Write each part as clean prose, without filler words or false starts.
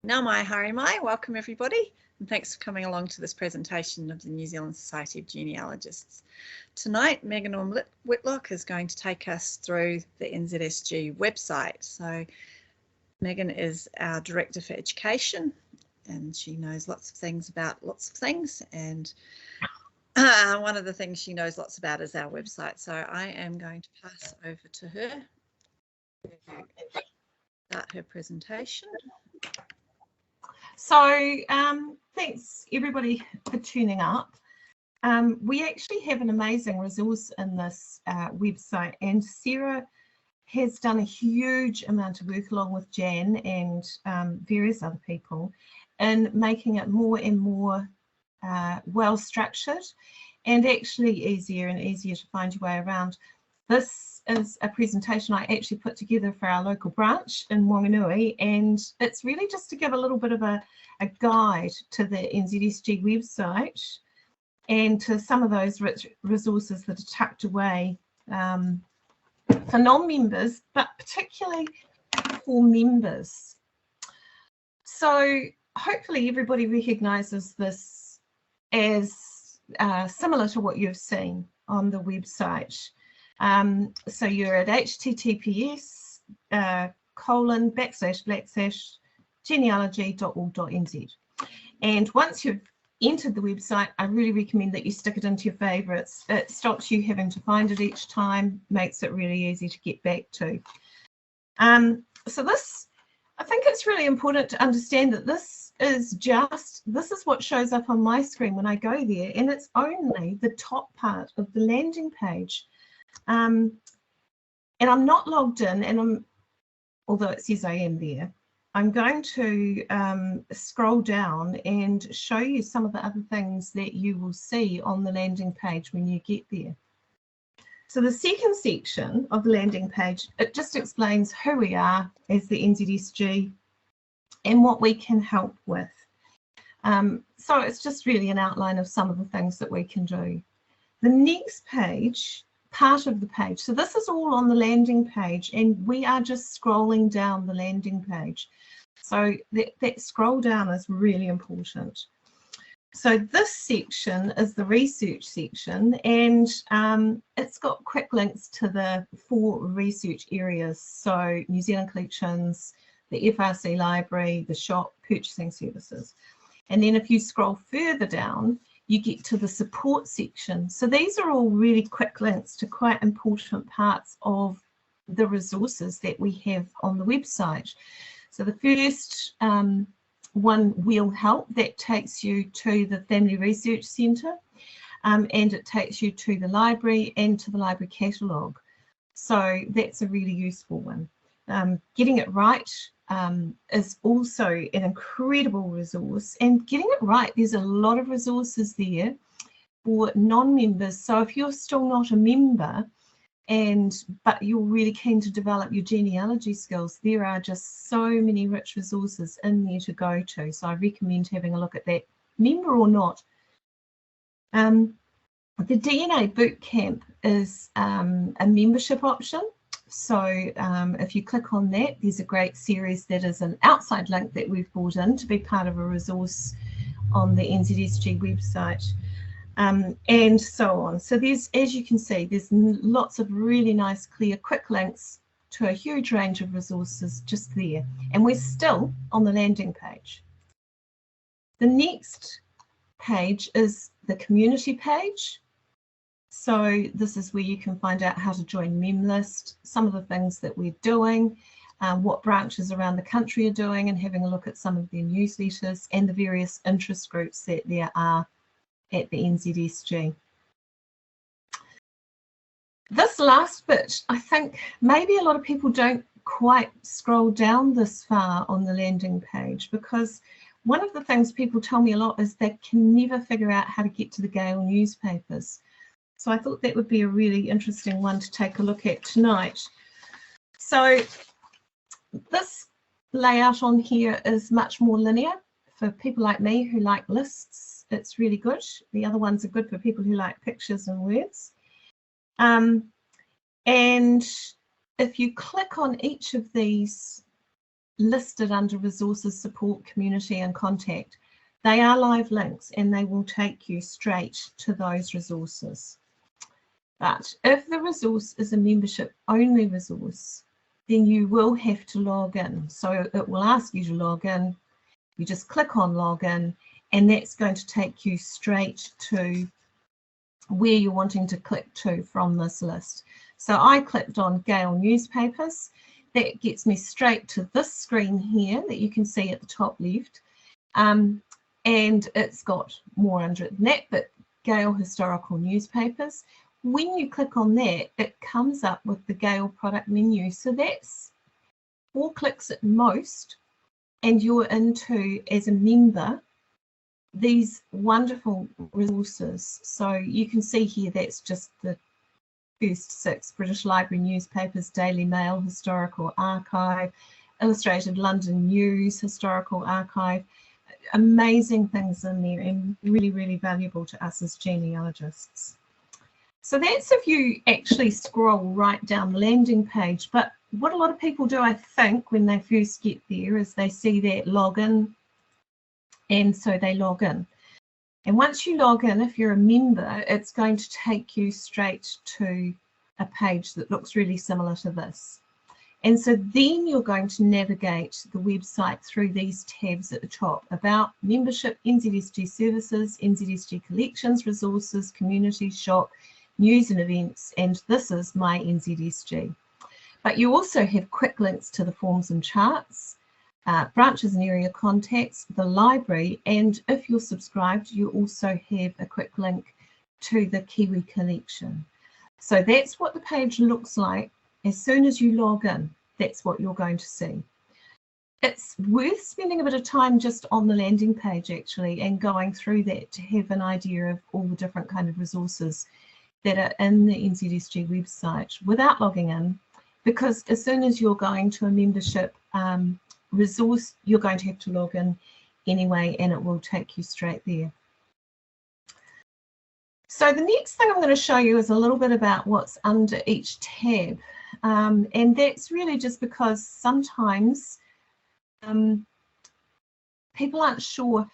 Nā mai, haere mai, welcome everybody, and thanks for coming along to this presentation of the New Zealand Society of Genealogists. Tonight, Megan Whitlock is going to take us through the NZSG website. So Megan is our Director for Education, and she knows lots of things about lots of things, and one of the things she knows lots about is our website. So I am going to pass over to her to start her presentation. So thanks everybody for tuning up. We actually have an amazing resource in this website, and Sarah has done a huge amount of work along with Jan and various other people in making it more and more well structured and actually easier and easier to find your way around. This is a presentation I actually put together for our local branch in Wanganui, and it's really just to give a little bit of a guide to the NZSG website and to some of those rich resources that are tucked away for non-members, but particularly for members. So hopefully everybody recognises this as similar to what you've seen on the website. So you're at https://genealogy.org.nz, and once you've entered the website, I really recommend that you stick it into your favourites. It stops you having to find it each time, makes it really easy to get back to. So this, I think it's really important to understand that this is what shows up on my screen when I go there, and it's only the top part of the landing page. And I'm not logged in, and although it says I am there, I'm going to scroll down and show you some of the other things that you will see on the landing page when you get there. So the second section of the landing page, it just explains who we are as the NZSG and what we can help with. So it's just really an outline of some of the things that we can do. The next page, part of the page, so this is all on the landing page, and we are just scrolling down the landing page. So that scroll down is really important. So this section is the research section, and it's got quick links to the 4 research areas. So New Zealand Collections, the FRC Library, the shop, purchasing services. And then if you scroll further down, you get to the support section. So these are all really quick links to quite important parts of the resources that we have on the website. So the first one will help, that takes you to the Family Research Centre, and it takes you to the library and to the library catalogue. So that's a really useful one. Getting it right is also an incredible resource, and getting it right, there's a lot of resources there for non-members. So if you're still not a member but you're really keen to develop your genealogy skills, there are just so many rich resources in there to go to. So I recommend having a look at that, member or not. The DNA Bootcamp is a membership option. So if you click on that, there's a great series that is an outside link that we've brought in to be part of a resource on the NZSG website, and so on. So there's, as you can see, there's lots of really nice, clear, quick links to a huge range of resources just there. And we're still on the landing page. The next page is the community page. So this is where you can find out how to join MemList, some of the things that we're doing, what branches around the country are doing, and having a look at some of their newsletters and the various interest groups that there are at the NZSG. This last bit, I think maybe a lot of people don't quite scroll down this far on the landing page, because one of the things people tell me a lot is they can never figure out how to get to the Gale newspapers. So I thought that would be a really interesting one to take a look at tonight. So this layout on here is much more linear for people like me who like lists. It's really good. The other ones are good for people who like pictures and words. And if you click on each of these listed under resources, support, community and contact. They are live links and they will take you straight to those resources. But if the resource is a membership only resource, then you will have to log in. So it will ask you to log in. You just click on login and that's going to take you straight to where you're wanting to click to from this list. So I clicked on Gale newspapers. That gets me straight to this screen here that you can see at the top left. And it's got more under it than that, but Gale historical newspapers. When you click on that, it comes up with the Gale product menu. So that's 4 clicks at most, and you're into, as a member, these wonderful resources. So you can see here, that's just the first 6: British Library newspapers, Daily Mail, Historical Archive, Illustrated London News, Historical Archive. Amazing things in there and really, really valuable to us as genealogists. So that's if you actually scroll right down the landing page. But what a lot of people do, I think, when they first get there is they see that login, and so they log in. And once you log in, if you're a member, it's going to take you straight to a page that looks really similar to this. And so then you're going to navigate the website through these tabs at the top: About, Membership, NZSG Services, NZSG Collections, Resources, Community, Shop, News and Events, and this is My NZSG. But you also have quick links to the forms and charts, branches and area contacts, the library, and if you're subscribed, you also have a quick link to the Kiwi collection. So that's what the page looks like. As soon as you log in, that's what you're going to see. It's worth spending a bit of time just on the landing page actually and going through that to have an idea of all the different kind of resources that are in the NZSG website without logging in, because as soon as you're going to a membership resource, you're going to have to log in anyway, and it will take you straight there. So the next thing I'm going to show you is a little bit about what's under each tab. And that's really just because sometimes people aren't sure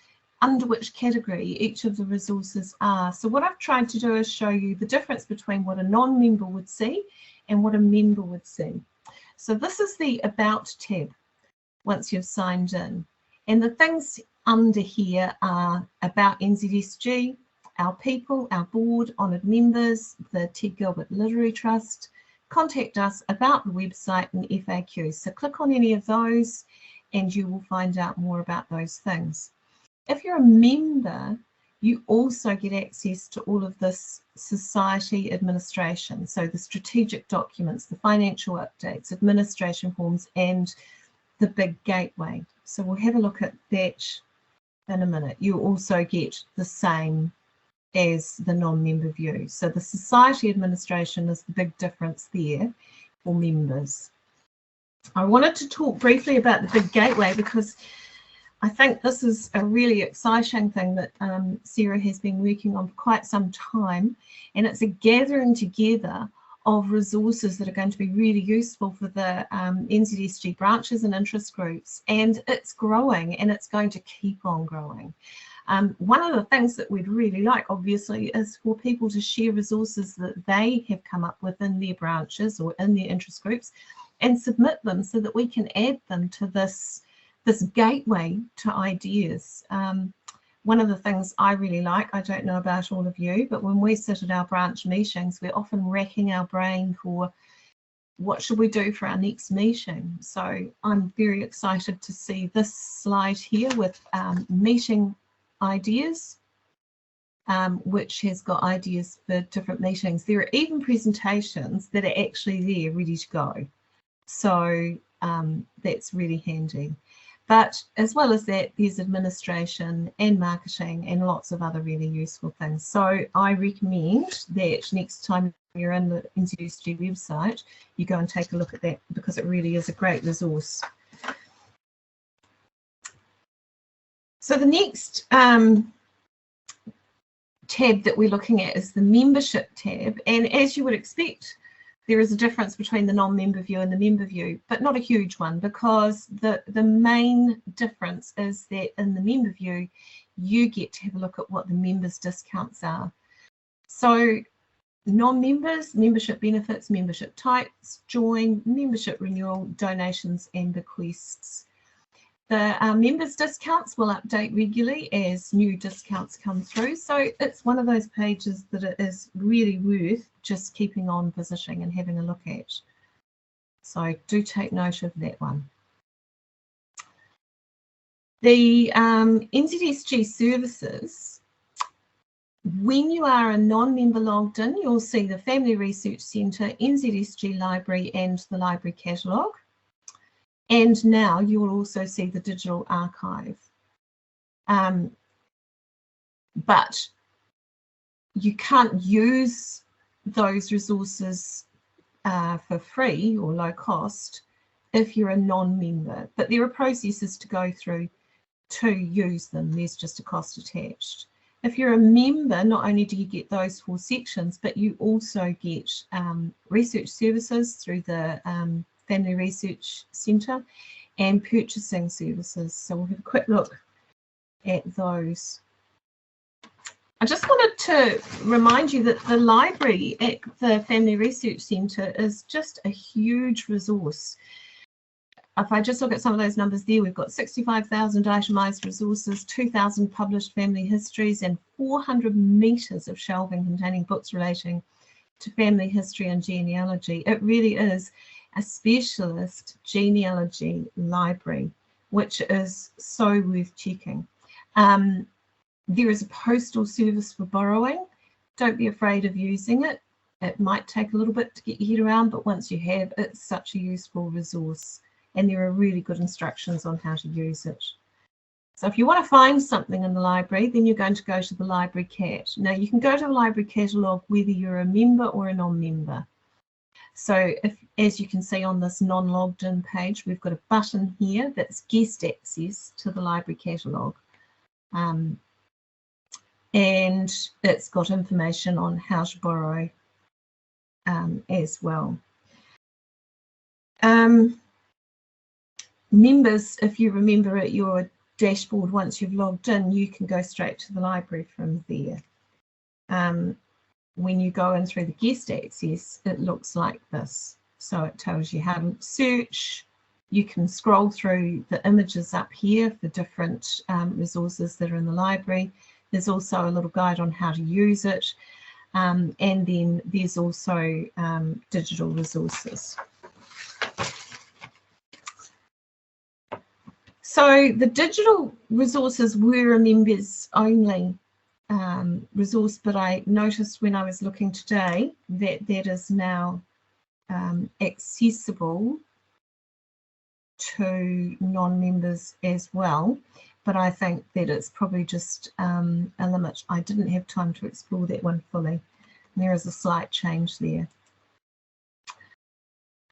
under which category each of the resources are. So what I've tried to do is show you the difference between what a non-member would see and what a member would see. So this is the About tab once you've signed in. And the things under here are About NZSG, Our People, Our Board, Honoured Members, the Ted Gilbert Literary Trust, Contact Us, About the website and FAQs. So click on any of those and you will find out more about those things. If you're a member, you also get access to all of this society administration. So the strategic documents, the financial updates, administration forms, and the big gateway. So we'll have a look at that in a minute. You also get the same as the non-member view. So the society administration is the big difference there for members. I wanted to talk briefly about the big gateway because I think this is a really exciting thing that Sarah has been working on for quite some time, and it's a gathering together of resources that are going to be really useful for the NZSG branches and interest groups, and it's growing and it's going to keep on growing. One of the things that we'd really like, obviously, is for people to share resources that they have come up with in their branches or in their interest groups and submit them so that we can add them to this gateway to ideas. One of the things I really like, I don't know about all of you, but when we sit at our branch meetings, we're often racking our brain for what should we do for our next meeting. So I'm very excited to see this slide here with meeting ideas, which has got ideas for different meetings. There are even presentations that are actually there ready to go. So that's really handy. But as well as that, there's administration and marketing and lots of other really useful things. So I recommend that next time you're in the NZSG website, you go and take a look at that because it really is a great resource. So the next tab that we're looking at is the membership tab. And as you would expect there is a difference between the non-member view and the member view, but not a huge one, because the main difference is that in the member view, you get to have a look at what the members' discounts are. So non-members, membership benefits, membership types, join, membership renewal, donations and bequests. The members' discounts will update regularly as new discounts come through. So it's one of those pages that it is really worth just keeping on visiting and having a look at. So do take note of that one. The NZSG services, when you are a non-member logged in, you'll see the Family Research Centre, NZSG Library and the Library Catalogue. And now you will also see the digital archive. But you can't use those resources for free or low cost if you're a non-member. But there are processes to go through to use them. There's just a cost attached. If you're a member, not only do you get those 4 sections, but you also get research services through the Family Research Centre and purchasing services. So we'll have a quick look at those. I just wanted to remind you that the library at the Family Research Centre is just a huge resource. If I just look at some of those numbers there, we've got 65,000 itemised resources, 2,000 published family histories and 400 metres of shelving containing books relating to family history and genealogy. It really is a specialist genealogy library, which is so worth checking. There is a postal service for borrowing. Don't be afraid of using it. It might take a little bit to get your head around, but once you have, it's such a useful resource. And there are really good instructions on how to use it. So if you want to find something in the library, then you're going to go to the Library Cat. Now you can go to the Library Catalogue whether you're a member or a non-member. So if, as you can see on this non-logged in page, we've got a button here that's guest access to the Library Catalogue. And it's got information on how to borrow as well. Members, if you remember at your dashboard, once you've logged in, you can go straight to the library from there. When you go in through the guest access, it looks like this. So it tells you how to search. You can scroll through the images up here for different resources that are in the library. There's also a little guide on how to use it. And then there's also digital resources. So the digital resources were a members only resource, but I noticed when I was looking today that that is now accessible to non-members as well. But I think that it's probably just a limit. I didn't have time to explore that one fully. There is a slight change there.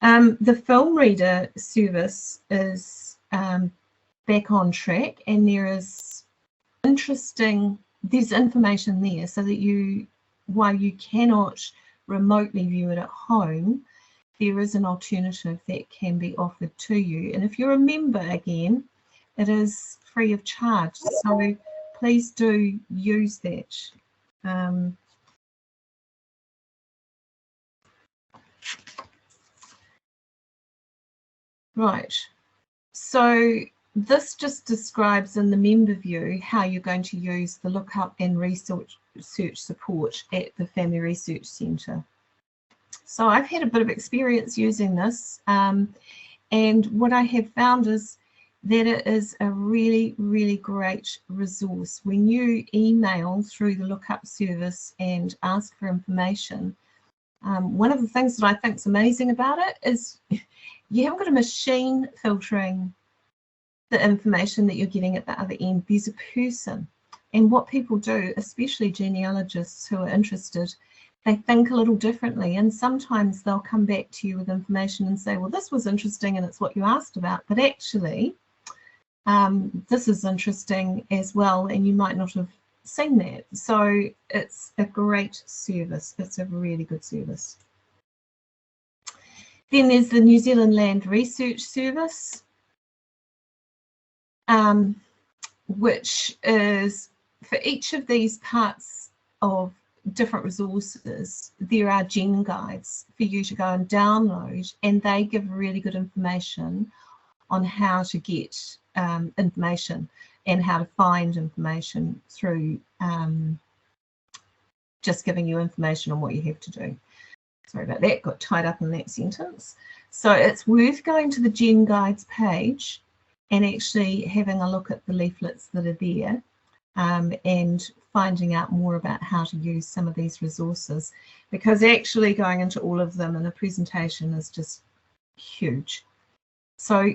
The film reader service is back on track, and there is there's information there so that you, while you cannot remotely view it at home, there is an alternative that can be offered to you. And if you're a member, again, it is free of charge, so please do use that. Right, so this just describes in the member view how you're going to use the lookup and research support at the Family Research Centre. So I've had a bit of experience using this, and what I have found is that it is a really, really great resource. When you email through the lookup service and ask for information, one of the things that I think is amazing about it is you haven't got a machine filtering the information that you're getting at the other end. There's a person. And what people do, especially genealogists who are interested, they think a little differently, and sometimes they'll come back to you with information and say, well, this was interesting and it's what you asked about, but actually this is interesting as well, and you might not have seen that. So it's a great service. It's a really good service. Then there's the New Zealand Land Research Service, which is for each of these parts of different resources, there are gen guides for you to go and download, and they give really good information on how to get information and how to find information through just giving you information on what you have to do. Sorry about that, got tied up in that sentence. So it's worth going to the Gen Guides page and actually having a look at the leaflets that are there and finding out more about how to use some of these resources, because actually going into all of them in a presentation is just huge. So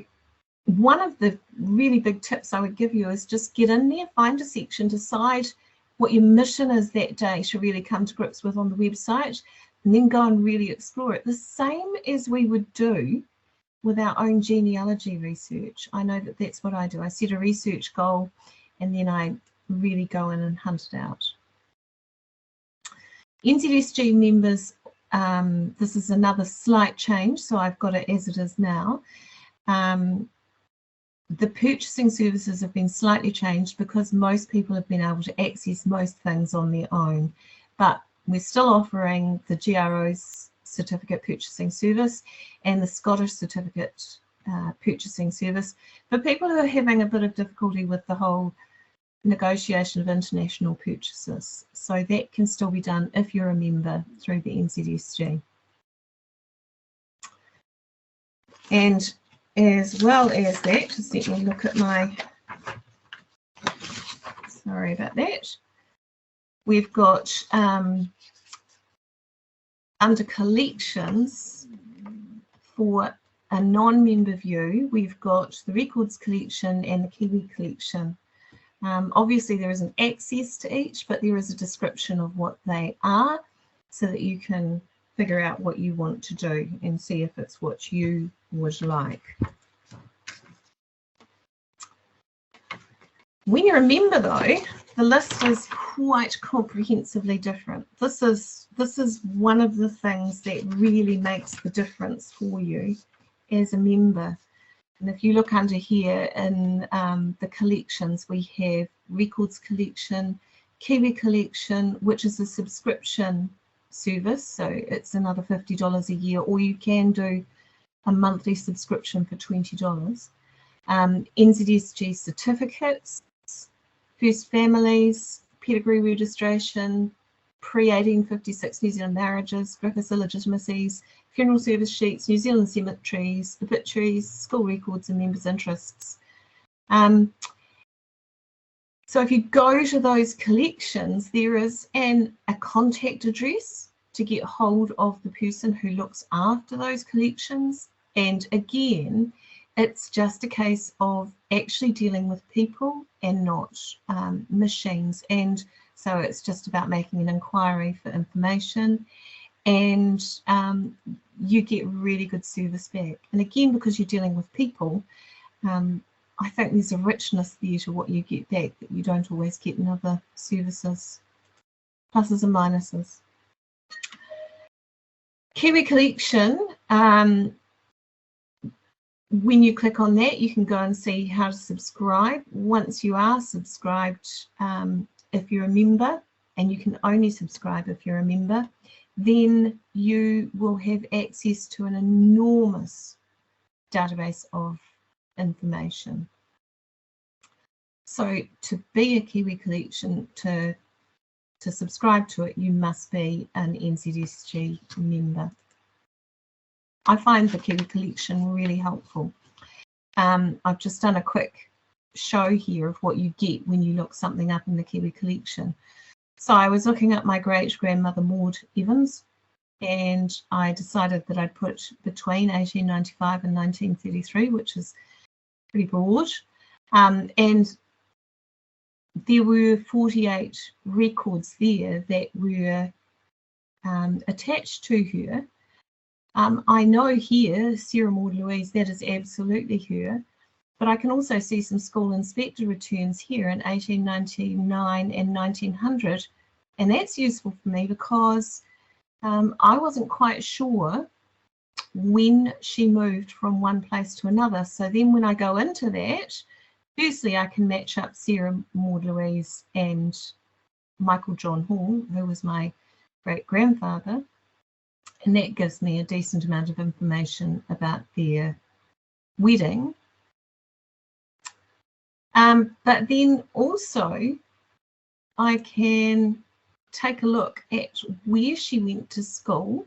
one of the really big tips I would give you is just get in there, find a section, decide what your mission is that day to really come to grips with on the website, and then go and really explore it. The same as we would do with our own genealogy research. I know that that's what I do. I set a research goal and then I really go in and hunt it out. NZSG members, this is another slight change, so I've got it as it is now. The purchasing services have been slightly changed because most people have been able to access most things on their own, but we're still offering the GRO's certificate purchasing service and the Scottish certificate purchasing service for people who are having a bit of difficulty with the whole negotiation of international purchases. So that can still be done if you're a member through the NZSG. And as well as that, just let me look at my, sorry about that. We've got under collections for a non-member view, we've got the records collection and the Kiwi collection. Obviously there isn't access to each, but there is a description of what they are so that you can figure out what you want to do and see if it's what you would like. When you're a member though, the list is quite comprehensively different. This is one of the things that really makes the difference for you as a member. And if you look under here in the collections, we have records collection, Kiwi collection, which is a subscription service. So it's another $50 a year, or you can do a monthly subscription for $20. NZSG certificates, first families, pedigree registration, pre-1856 New Zealand marriages, Griffiths illegitimacies, funeral service sheets, New Zealand cemeteries, obituaries, school records and members' interests. So if you go to those collections, there is a contact address to get hold of the person who looks after those collections. And again, it's just a case of actually dealing with people and not machines. And so it's just about making an inquiry for information, and you get really good service back. And again, because you're dealing with people, I think there's a richness there to what you get back that you don't always get in other services. Pluses and minuses. Kiwi collection. When you click on that, you can go and see how to subscribe. Once you are subscribed, if you're a member, and you can only subscribe if you're a member, then you will have access to an enormous database of information. So to be a Kiwi collection, to subscribe to it, you must be an NZSG member. I find the Kiwi collection really helpful. I've just done a quick show here of what you get when you look something up in the Kiwi collection. So I was looking at my great-grandmother Maud Evans, and I decided that I'd put between 1895 and 1933, which is pretty broad. And there were 48 records there that were attached to her. I know here, Sarah Maud Louise, that is absolutely her, but I can also see some school inspector returns here in 1899 and 1900, and that's useful for me because I wasn't quite sure when she moved from one place to another. So then when I go into that, firstly, I can match up Sarah Maud Louise and Michael John Hall, who was my great-grandfather, and that gives me a decent amount of information about their wedding. But then also I can take a look at where she went to school.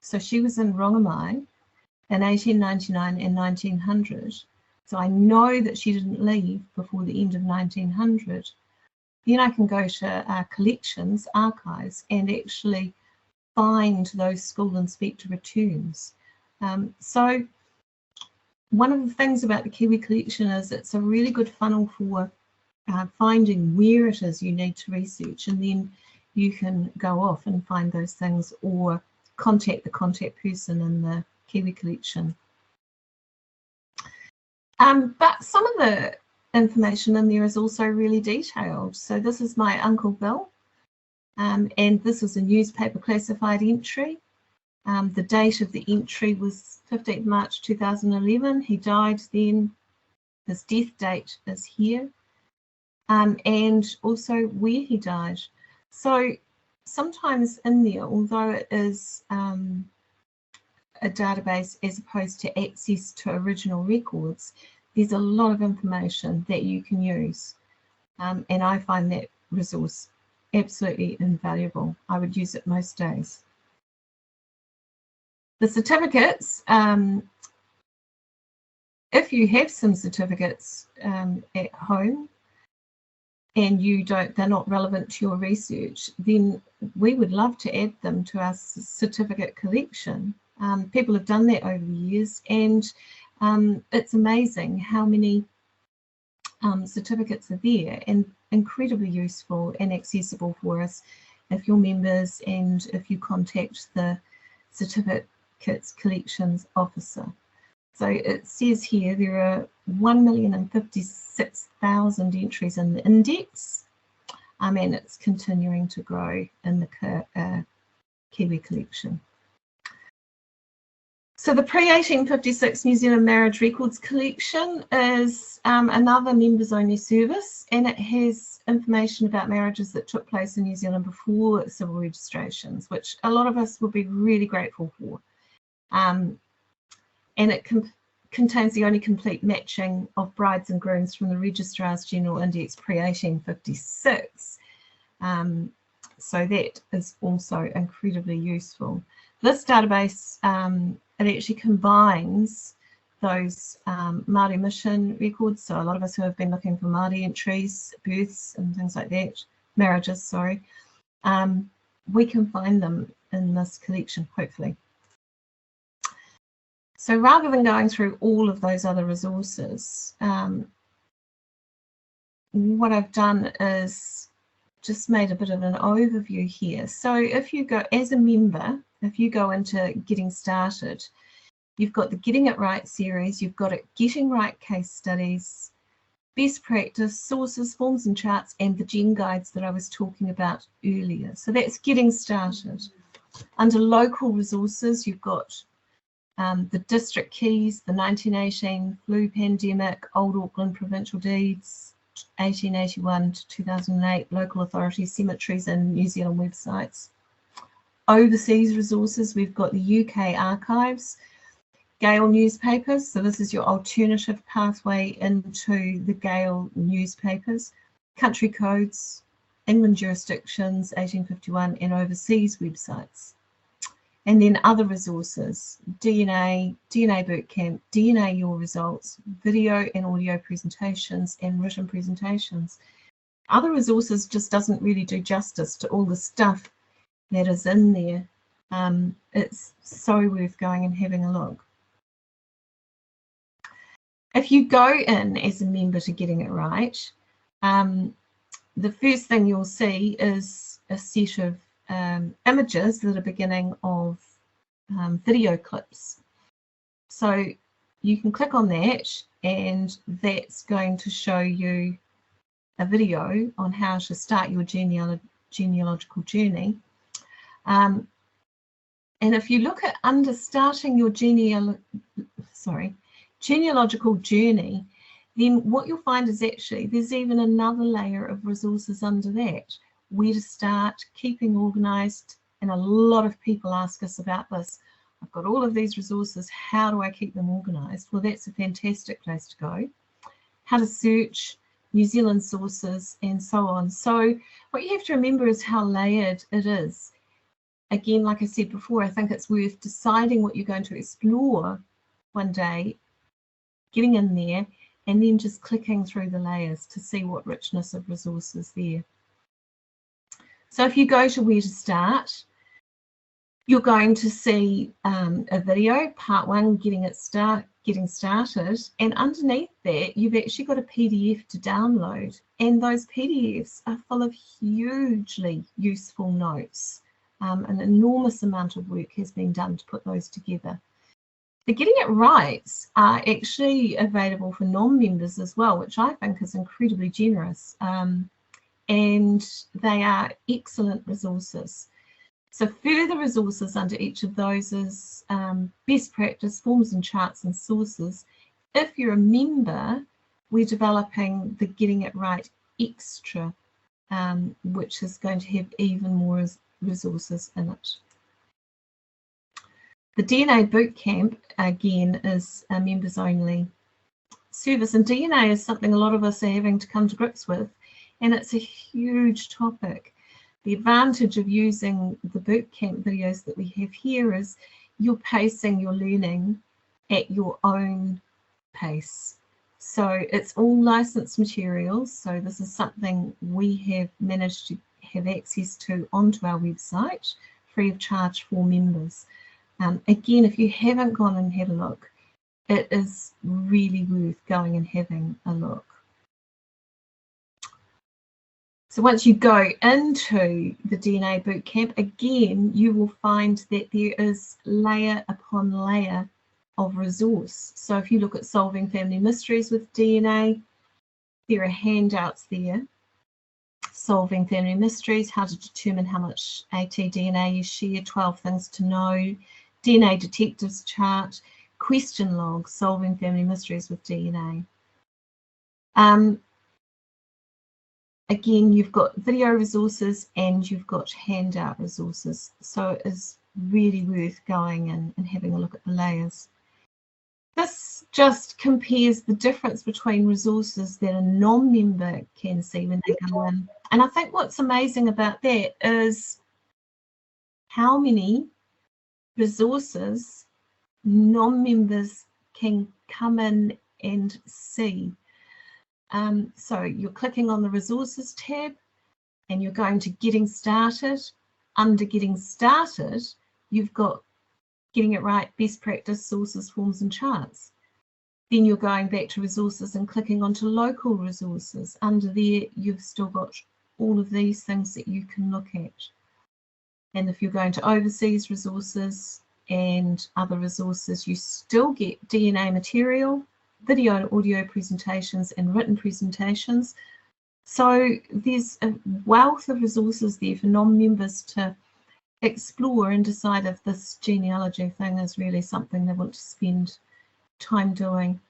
So she was in Rongamai in 1899 and 1900. So I know that she didn't leave before the end of 1900. Then I can go to our collections, archives, and actually find those school inspector returns. So one of the things about the Kiwi collection is it's a really good funnel for finding where it is you need to research, and then you can go off and find those things or contact the contact person in the Kiwi collection. But some of the information in there is also really detailed. So this is my Uncle Bill, and this is a newspaper classified entry. The date of the entry was 15th March 2011. He died then. His death date is here, and also where he died. So sometimes in there, although it is a database as opposed to access to original records, there's a lot of information that you can use, and I find that resource absolutely invaluable. I would use it most days. The certificates, if you have some certificates at home and they're not relevant to your research, then we would love to add them to our certificate collection. People have done that over the years, and it's amazing how many certificates are there, and incredibly useful and accessible for us if you're members and if you contact the certificates collections officer. So it says here there are 1,056,000 entries in the index, and it's continuing to grow in the Kiwi collection. So the pre-1856 New Zealand Marriage Records collection is another members-only service, and it has information about marriages that took place in New Zealand before civil registrations, which a lot of us will be really grateful for. And it contains the only complete matching of brides and grooms from the Registrar's General Index pre-1856. So that is also incredibly useful. This database, it actually combines those Māori mission records. So a lot of us who have been looking for Māori entries, births and things like that, marriages, sorry, we can find them in this collection, hopefully. So rather than going through all of those other resources, what I've done is just made a bit of an overview here. So if you go as a member, if you go into Getting Started, you've got the Getting It Right series, you've got Getting Right case studies, best practice, sources, forms and charts, and the Gen guides that I was talking about earlier. So that's Getting Started. Under local resources, you've got the district keys, the 1918 flu pandemic, Old Auckland provincial deeds, 1881 to 2008, local authorities, cemeteries and New Zealand websites. Overseas resources, we've got the UK archives, Gale newspapers, so this is your alternative pathway into the Gale newspapers, country codes, England jurisdictions, 1851, and overseas websites. And then other resources, DNA Bootcamp, DNA Your Results, video and audio presentations and written presentations. Other resources just doesn't really do justice to all the stuff that is in there. It's so worth going and having a look. If you go in as a member to Getting It Right, the first thing you'll see is a set of images that are beginning of video clips. So you can click on that and that's going to show you a video on how to start your genealogical journey. And if you look at under starting your genealogical journey, then what you'll find is actually there's even another layer of resources under that, where to start, keeping organised, and a lot of people ask us about this. I've got all of these resources, how do I keep them organised? Well, that's a fantastic place to go. How to search, New Zealand sources, and so on. So what you have to remember is how layered it is. Again, like I said before, I think it's worth deciding what you're going to explore one day, getting in there, and then just clicking through the layers to see what richness of resources there. So if you go to where to start, you're going to see a video, part 1, getting started, and underneath that you've actually got a PDF to download, and those PDFs are full of hugely useful notes. An enormous amount of work has been done to put those together. The Getting It Rights are actually available for non-members as well, which I think is incredibly generous, and they are excellent resources. So further resources under each of those is best practice, forms and charts and sources. If you're a member, we're developing the Getting It Right Extra, which is going to have even more resources in it. The DNA Bootcamp, again, is a members only service, and DNA is something a lot of us are having to come to grips with, and it's a huge topic. The advantage of using the bootcamp videos that we have here is you're pacing your learning at your own pace. So it's all licensed materials. So this is something we have managed to have access to onto our website, free of charge for members. Again, if you haven't gone and had a look, it is really worth going and having a look. So once you go into the DNA Bootcamp, again, you will find that there is layer upon layer of resource. So if you look at Solving Family Mysteries with DNA, there are handouts there. Solving Family Mysteries, how to determine how much AT-DNA you share, 12 things to know, DNA Detectives chart, question log, Solving Family Mysteries with DNA. Again, you've got video resources and you've got handout resources. So it is really worth going in and having a look at the layers. This just compares the difference between resources that a non-member can see when they go in. And I think what's amazing about that is how many resources non-members can come in and see. So you're clicking on the resources tab and you're going to Getting Started. Under Getting Started, you've got Getting It Right, Best Practice, Sources, Forms and Charts. Then you're going back to resources and clicking onto local resources. Under there, you've still got all of these things that you can look at. And if you're going to overseas resources and other resources, you still get DNA material, video and audio presentations and written presentations. So there's a wealth of resources there for non-members to explore and decide if this genealogy thing is really something they want to spend time doing.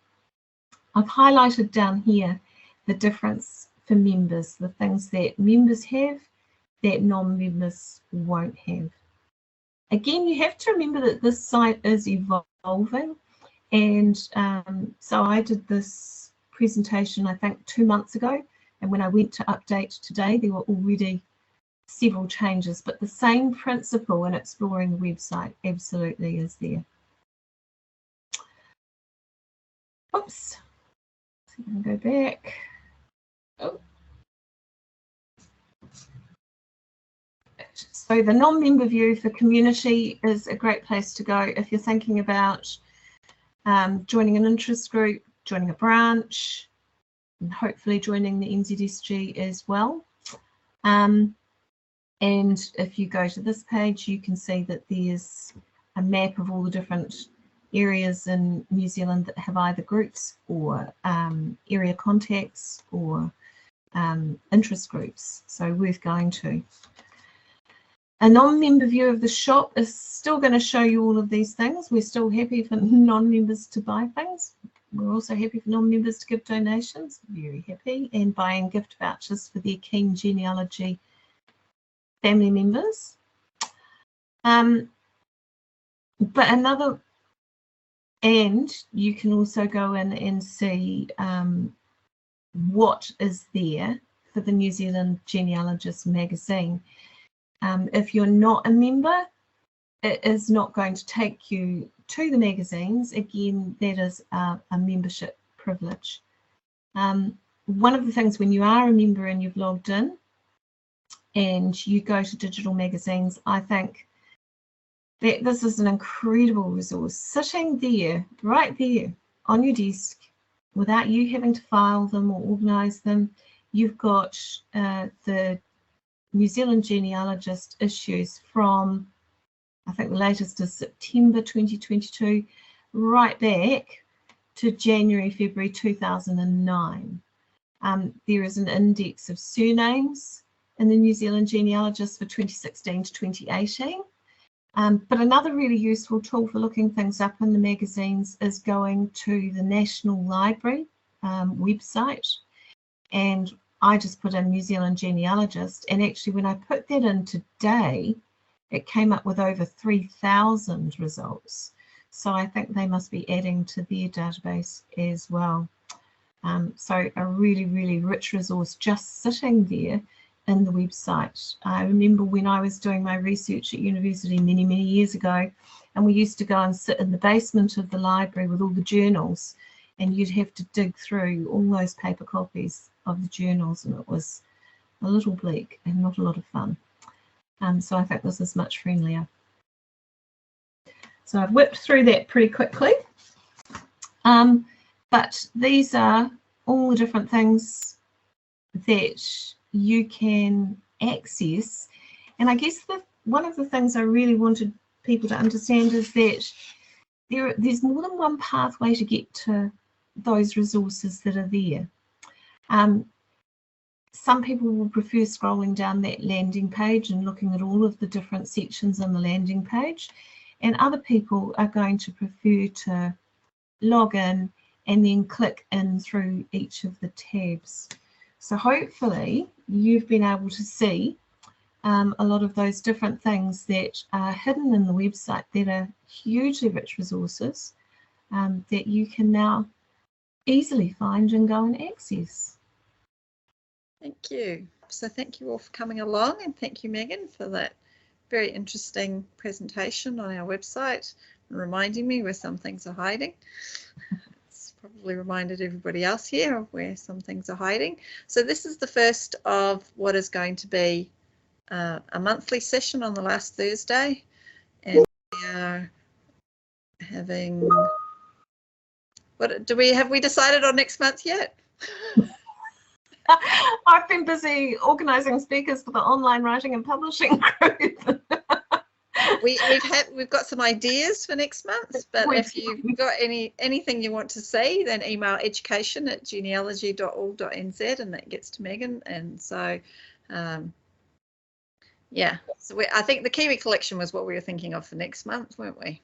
I've highlighted down here the difference for members, the things that members have that non-members won't have. Again, you have to remember that this site is evolving. And so I did this presentation, I think, 2 months ago. And when I went to update today, there were already several changes, but the same principle in exploring the website absolutely is there. Oops, so I'm going to go back. Oh. So the non-member view for community is a great place to go if you're thinking about joining an interest group, joining a branch, and hopefully joining the NZSG as well. And if you go to this page, you can see that there's a map of all the different areas in New Zealand that have either groups or area contacts or interest groups, so worth going to. A non-member view of the shop is still going to show you all of these things. We're still happy for non-members to buy things. We're also happy for non-members to give donations, very happy, and buying gift vouchers for their Keen Genealogy family members. But you can also go in and see what is there for the New Zealand Genealogist magazine. If you're not a member, it is not going to take you to the magazines. Again, that is a membership privilege. One of the things when you are a member and you've logged in and you go to digital magazines, I think that this is an incredible resource sitting there, right there on your desk, without you having to file them or organise them. You've got the New Zealand Genealogist issues from, I think the latest is September 2022, right back to January, February 2009. There is an index of surnames in the New Zealand Genealogist for 2016 to 2018. But another really useful tool for looking things up in the magazines is going to the National Library website. And I just put in New Zealand Genealogist, and actually when I put that in today, it came up with over 3,000 results. So I think they must be adding to their database as well. So a really, really rich resource just sitting there in the website. I remember when I was doing my research at university many, many years ago, and we used to go and sit in the basement of the library with all the journals, and you'd have to dig through all those paper copies of the journals, and it was a little bleak and not a lot of fun. So I think this is much friendlier. So I've whipped through that pretty quickly. But these are all the different things that you can access. And I guess one of the things I really wanted people to understand is that there's more than one pathway to get to those resources that are there. Some people will prefer scrolling down that landing page and looking at all of the different sections on the landing page, and other people are going to prefer to log in and then click in through each of the tabs. So hopefully you've been able to see a lot of those different things that are hidden in the website that are hugely rich resources that you can now easily find and go and access. Thank you. So thank you all for coming along, and thank you, Megan, for that very interesting presentation on our website and reminding me where some things are hiding. It's probably reminded everybody else here of where some things are hiding. So this is the first of what is going to be a monthly session on the last Thursday, and we are having, have we decided on next month yet? I've been busy organising speakers for the online writing and publishing group. We've got some ideas for next month, but if you've got anything you want to see, then email education@genealogy.org.nz, and that gets to Megan. And so yeah, so I think the Kiwi collection was what we were thinking of for next month, weren't we?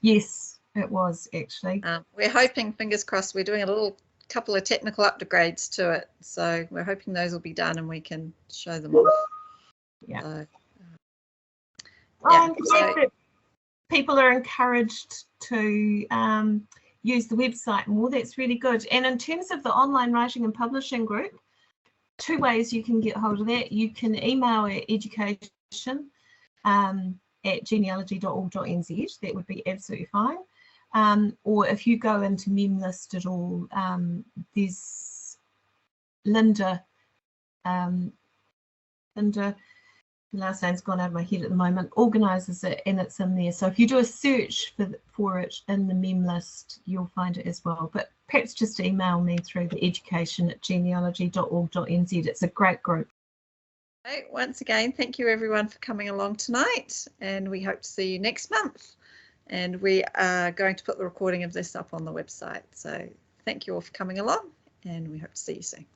Yes, it was actually. We're hoping, fingers crossed, we're doing a couple of technical upgrades to it, so we're hoping those will be done and we can show them off. Yeah. So, so people are encouraged to use the website more. That's really good. And in terms of the online writing and publishing group, 2 ways you can get hold of that. You can email at education@genealogy.org.nz. That would be absolutely fine. Or if you go into memlist at all, there's Linda, the last name's gone out of my head at the moment, organises it, and it's in there. So if you do a search for it in the memlist, you'll find it as well. But perhaps just email me through the education@genealogy.org.nz. It's a great group. Okay, once again, thank you everyone for coming along tonight, and we hope to see you next month. And we are going to put the recording of this up on the website. So thank you all for coming along, and we hope to see you soon.